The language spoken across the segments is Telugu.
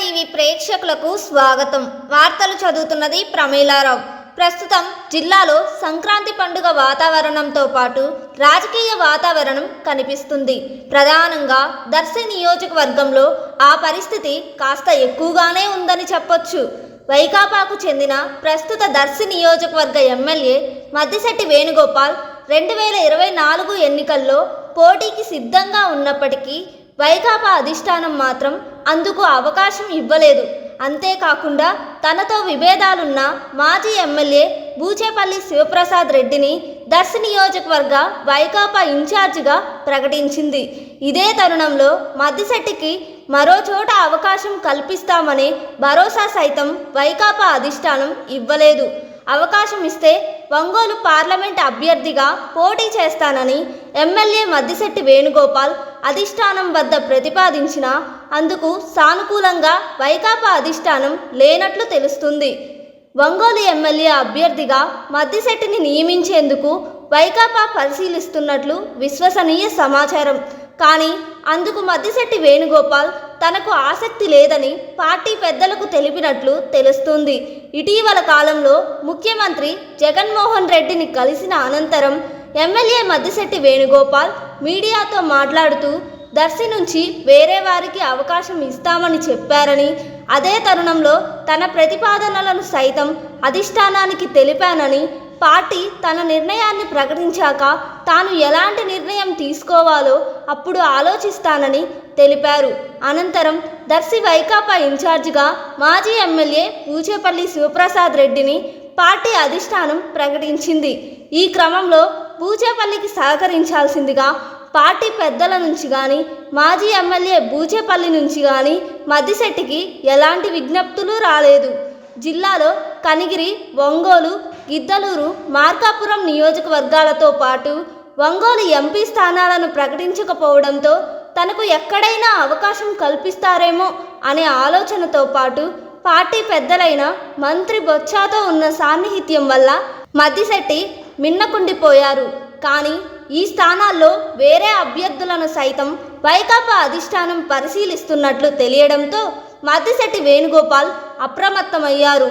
టీవీ ప్రేక్షకులకు స్వాగతం. వార్తలు చదువుతున్నది ప్రమీలారావు. ప్రస్తుతం జిల్లాలో సంక్రాంతి పండుగ వాతావరణంతో పాటు రాజకీయ వాతావరణం కనిపిస్తుంది. ప్రధానంగా దర్శి నియోజకవర్గంలో ఆ పరిస్థితి కాస్త ఎక్కువగానే ఉందని చెప్పొచ్చు. వైకాపాకు చెందిన ప్రస్తుత దర్శి నియోజకవర్గ ఎమ్మెల్యే మద్దిశెట్టి వేణుగోపాల్ 2024 ఎన్నికల్లో పోటీకి సిద్ధంగా ఉన్నప్పటికీ వైకాపా అధిష్టానం మాత్రం అందుకు అవకాశం ఇవ్వలేదు. అంతేకాకుండా తనతో విభేదాలున్న మాజీ ఎమ్మెల్యే బూచేపల్లి శివప్రసాద్ రెడ్డిని దర్శి నియోజకవర్గ వైకాపా ఇన్ఛార్జిగా ప్రకటించింది. ఇదే తరుణంలో మద్దిశెట్టికి మరో చోట అవకాశం కల్పిస్తామనే భరోసా సైతం వైకాపా అధిష్టానం ఇవ్వలేదు. అవకాశం ఇస్తే ఒంగోలు పార్లమెంట్ అభ్యర్థిగా పోటీ చేస్తానని ఎమ్మెల్యే మద్దిశెట్టి వేణుగోపాల్ అధిష్టానం వద్ద ప్రతిపాదించినా అందుకు సానుకూలంగా వైకాపా అధిష్టానం లేనట్లు తెలుస్తుంది. ఒంగోలు ఎమ్మెల్యే అభ్యర్థిగా మద్దిశెట్టిని నియమించేందుకు వైకాపా పరిశీలిస్తున్నట్లు విశ్వసనీయ సమాచారం. కానీ అందుకు మద్దిశెట్టి వేణుగోపాల్ తనకు ఆసక్తి లేదని పార్టీ పెద్దలకు తెలిపినట్లు తెలుస్తుంది. ఇటీవల కాలంలో ముఖ్యమంత్రి జగన్మోహన్ రెడ్డిని కలిసిన అనంతరం ఎమ్మెల్యే మద్దిశెట్టి వేణుగోపాల్ మీడియాతో మాట్లాడుతూ దర్శి నుంచి వేరే వారికి అవకాశం ఇస్తామని చెప్పారని, అదే తరుణంలో తన ప్రతిపాదనలను సైతం అధిష్టానానికి తెలిపానని, పార్టీ తన నిర్ణయాన్ని ప్రకటించాక తాను ఎలాంటి నిర్ణయం తీసుకోవాలో అప్పుడు ఆలోచిస్తానని తెలిపారు. అనంతరం దర్శి వైకాపా ఇన్ఛార్జిగా మాజీ ఎమ్మెల్యే బూచేపల్లి శివప్రసాద్ రెడ్డిని పార్టీ అధిష్టానం ప్రకటించింది. ఈ క్రమంలో బూచేపల్లికి సహకరించాల్సిందిగా పార్టీ పెద్దల నుంచి కానీ, మాజీ ఎమ్మెల్యే బూచేపల్లి నుంచి కానీ మద్దిశెట్టికి ఎలాంటి విజ్ఞప్తులు రాలేదు. జిల్లాలో కనిగిరి, ఒంగోలు, గిద్దలూరు, మార్కాపురం నియోజకవర్గాలతో పాటు ఒంగోలు ఎంపీ స్థానాలను ప్రకటించకపోవడంతో తనకు ఎక్కడైనా అవకాశం కల్పిస్తారేమో అనే ఆలోచనతో పాటు పార్టీ పెద్దలైన మంత్రి బొత్సతో ఉన్న సాన్నిహిత్యం వల్ల మద్దిశెట్టి మిన్నకుండిపోయారు. కానీ ఈ స్థానాల్లో వేరే అభ్యర్థులను సైతం వైకాపా అధిష్టానం పరిశీలిస్తున్నట్లు తెలియడంతో మద్దిశెట్టి వేణుగోపాల్ అప్రమత్తమయ్యారు.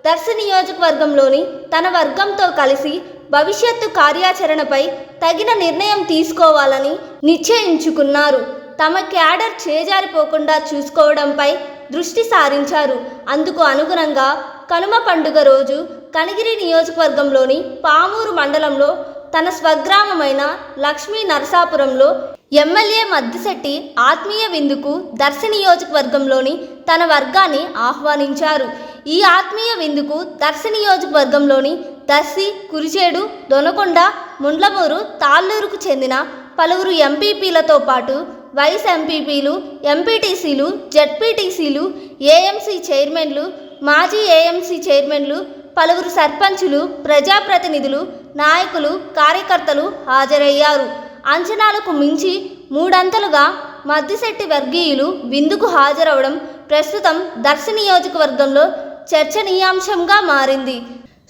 దర్శి నియోజకవర్గంలోని తన వర్గంతో కలిసి భవిష్యత్తు కార్యాచరణపై తగిన నిర్ణయం తీసుకోవాలని నిశ్చయించుకున్నారు. తమ క్యాడర్ చేజారిపోకుండా చూసుకోవడంపై దృష్టి సారించారు. అందుకు అనుగుణంగా కనుమ పండుగ రోజు కనిగిరి నియోజకవర్గంలోని పామూరు మండలంలో తన స్వగ్రామమైన లక్ష్మీ నరసాపురంలో ఎమ్మెల్యే మద్దిశెట్టి ఆత్మీయ విందుకు దర్శి నియోజకవర్గంలోని తన వర్గాన్ని ఆహ్వానించారు. ఈ ఆత్మీయ విందుకు దర్శి నియోజకవర్గంలోని దర్శి, కురిచేడు, దొనకొండ, ముండ్లమూరు, తాళ్ళూరుకు చెందిన పలువురు ఎంపీపీలతో పాటు వైస్ ఎంపీపీలు, ఎంపీటీసీలు, జెడ్పీటీసీలు, ఏఎంసీ చైర్మన్లు, మాజీ ఏఎంసీ చైర్మన్లు, పలువురు సర్పంచులు, ప్రజాప్రతినిధులు, నాయకులు, కార్యకర్తలు హాజరయ్యారు. అంచనాలకు మించి మూడంతలుగా మద్దిశెట్టి వర్గీయులు విందుకు హాజరవడం ప్రస్తుతం దర్శి నియోజకవర్గంలో చర్చనీయాంశంగా మారింది.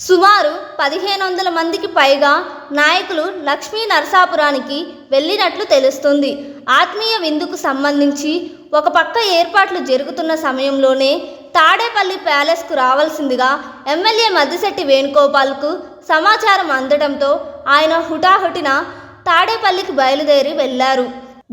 సుమారు 1500 మందికి పైగా నాయకులు లక్ష్మీ నరసాపురానికి వెళ్ళినట్లు తెలుస్తుంది. ఆత్మీయ విందుకు సంబంధించి ఒక పక్క ఏర్పాట్లు జరుగుతున్న సమయంలోనే తాడేపల్లి ప్యాలెస్కు రావాల్సిందిగా ఎమ్మెల్యే మద్దిశెట్టి వేణుగోపాల్కు సమాచారం అందడంతో ఆయన హుటాహుటిన తాడేపల్లికి బయలుదేరి వెళ్లారు.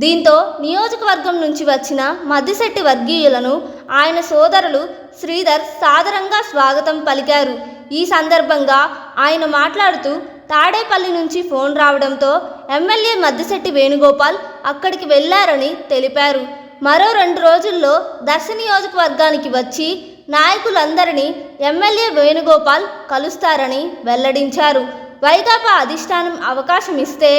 దీంతో నియోజకవర్గం నుంచి వచ్చిన మద్దిశెట్టి వర్గీయులను ఆయన సోదరులు శ్రీధర్ సాదరంగా స్వాగతం పలికారు. ఈ సందర్భంగా ఆయన మాట్లాడుతూ తాడేపల్లి నుంచి ఫోన్ రావడంతో ఎమ్మెల్యే మద్దిశెట్టి వేణుగోపాల్ అక్కడికి వెళ్లారని తెలిపారు. మరో 2 రోజుల్లో దర్శి నియోజకవర్గానికి వచ్చి నాయకులందరినీ ఎమ్మెల్యే వేణుగోపాల్ కలుస్తారని వెల్లడించారు. వైకాపా అధిష్టానం అవకాశం ఇస్తే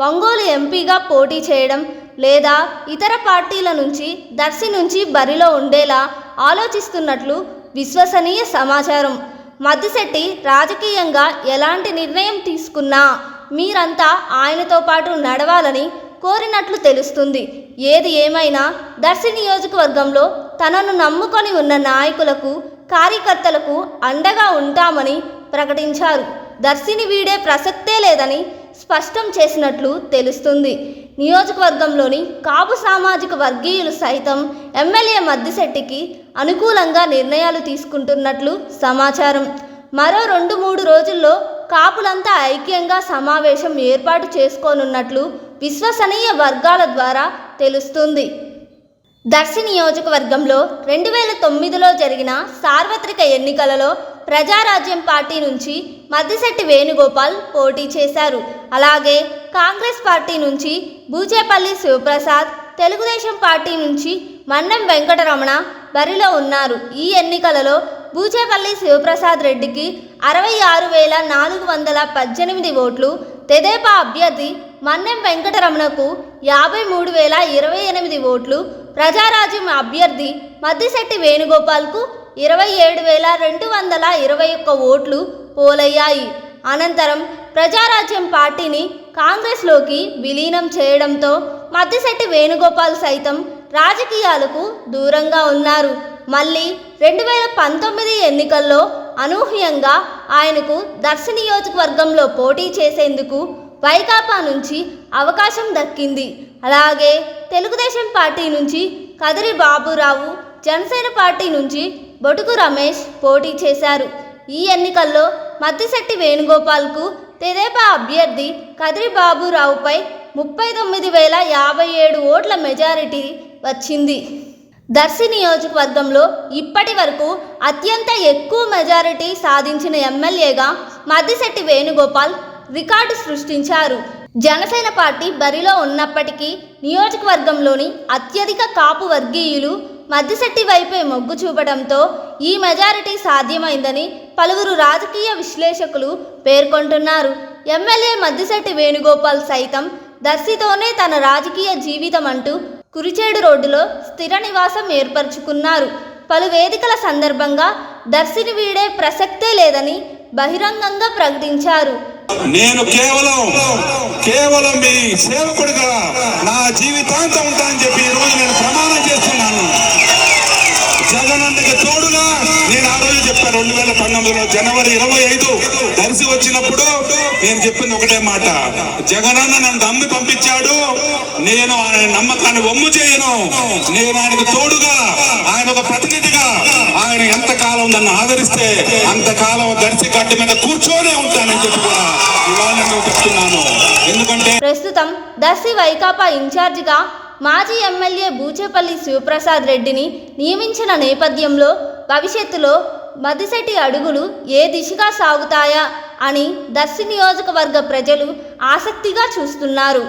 ఒంగోలు ఎంపీగా పోటీ చేయడం లేదా ఇతర పార్టీల నుంచి దర్శి నుంచి బరిలో ఉండేలా ఆలోచిస్తున్నట్లు విశ్వసనీయ సమాచారం. మద్దిశెట్టి రాజకీయంగా ఎలాంటి నిర్ణయం తీసుకున్నా మీరంతా ఆయనతో పాటు నడవాలని కోరినట్లు తెలుస్తుంది. ఏది ఏమైనా దర్శి నియోజకవర్గంలో తనను నమ్ముకొని ఉన్న నాయకులకు, కార్యకర్తలకు అండగా ఉంటామని ప్రకటించారు. దర్శిని వీడే ప్రసక్తే లేదని స్పష్టం చేసినట్లు తెలుస్తుంది. నియోజకవర్గంలోని కాపు సామాజిక వర్గీయులు సైతం ఎమ్మెల్యే మద్దిశెట్టికి అనుకూలంగా నిర్ణయాలు తీసుకుంటున్నట్లు సమాచారం. మరో 2-3 రోజుల్లో కాపులంతా ఐక్యంగా సమావేశం ఏర్పాటు చేసుకోనున్నట్లు విశ్వసనీయ వర్గాల ద్వారా తెలుస్తుంది. దర్శి నియోజకవర్గంలో 2009లో జరిగిన సార్వత్రిక ఎన్నికలలో ప్రజారాజ్యం పార్టీ నుంచి మద్దిశెట్టి వేణుగోపాల్ పోటీ చేశారు. అలాగే కాంగ్రెస్ పార్టీ నుంచి బూచేపల్లి శివప్రసాద్, తెలుగుదేశం పార్టీ నుంచి మన్నెం వెంకటరమణ బరిలో ఉన్నారు. ఈ ఎన్నికలలో బూచేపల్లి శివప్రసాద్ రెడ్డికి 66,418 ఓట్లు, తెదేపా అభ్యర్థి మన్నెం వెంకటరమణకు 53,028 ఓట్లు, ప్రజారాజ్యం అభ్యర్థి మద్దిశెట్టి వేణుగోపాల్కు 27,221 ఓట్లు పోలయ్యాయి. అనంతరం ప్రజారాజ్యం పార్టీని కాంగ్రెస్లోకి విలీనం చేయడంతో మద్దిశెట్టి వేణుగోపాల్ సైతం రాజకీయాలకు దూరంగా ఉన్నారు. మళ్ళీ 2019 ఎన్నికల్లో అనూహ్యంగా ఆయనకు దర్శి నియోజకవర్గంలో పోటీ చేసేందుకు వైకాపా నుంచి అవకాశం దక్కింది. అలాగే తెలుగుదేశం పార్టీ నుంచి కదిరి బాబురావు, జనసేన పార్టీ నుంచి బొటుకు రమేష్ పోటీ చేశారు. ఈ ఎన్నికల్లో మద్దిశెట్టి వేణుగోపాల్కు తెదేపా అభ్యర్థి కదిరి బాబురావుపై 39,057 ఓట్ల మెజారిటీ వచ్చింది. దర్శి నియోజకవర్గంలో ఇప్పటి వరకు అత్యంత ఎక్కువ మెజారిటీ సాధించిన ఎమ్మెల్యేగా మద్దిశెట్టి వేణుగోపాల్ రికార్డు సృష్టించారు. జనసేన పార్టీ బరిలో ఉన్నప్పటికీ నియోజకవర్గంలోని అత్యధిక కాపు వర్గీయులు మద్దిశెట్టి వైపే మొగ్గు చూపడంతో ఈ మెజారిటీ సాధ్యమైందని పలువురు రాజకీయ విశ్లేషకులు పేర్కొంటున్నారు. ఎమ్మెల్యే మద్దిశెట్టి వేణుగోపాల్ సైతం దర్శితోనే తన రాజకీయ జీవితం అంటూ కురిచేడు రోడ్డులో స్థిర నివాసం ఏర్పరచుకున్నారు. పలు వేదికల సందర్భంగా దర్శిని వీడే ప్రసక్తే లేదని బహిరంగంగా ప్రకటించారు. నేను కేవలం మీ సేవకుడిగా నా జీవితాంతం ఉంటానని చెప్పి ఈ రోజు నేను ప్రమాణం చేస్తున్నాను. జగనన్నకి తోడుగా నేను ఆ రోజు చెప్పాను. 2019లో జనవరి 25 దర్శి వచ్చినప్పుడు నేను చెప్పింది ఒకటే మాట, జగనన్న నన్ను నమ్మి పంపించాడు, నేను ఆయన నమ్మకాన్ని వమ్ము చేయను, నేను ఆయనకు తోడుగా, ఆయన ఒక ప్రతినిధిగా ఆయన ఎంతకాలం నన్ను ఆదరిస్తే అంతకాలం దర్శి గడ్డ మీద కూర్చొనే ఉంటానని చెప్పి కూడా ఇవాళ నేను చెప్తున్నాను. ఎందుకంటే ప్రస్తుతం దర్శి వైకాపా ఇన్ఛార్జిగా మాజీ ఎమ్మెల్యే బూచేపల్లి శివప్రసాద్ రెడ్డిని నియమించిన నేపథ్యంలో భవిష్యత్తులో మద్దిశెట్టి అడుగులు ఏ దిశగా సాగుతాయా అని దర్శి నియోజకవర్గ ప్రజలు ఆసక్తిగా చూస్తున్నారు.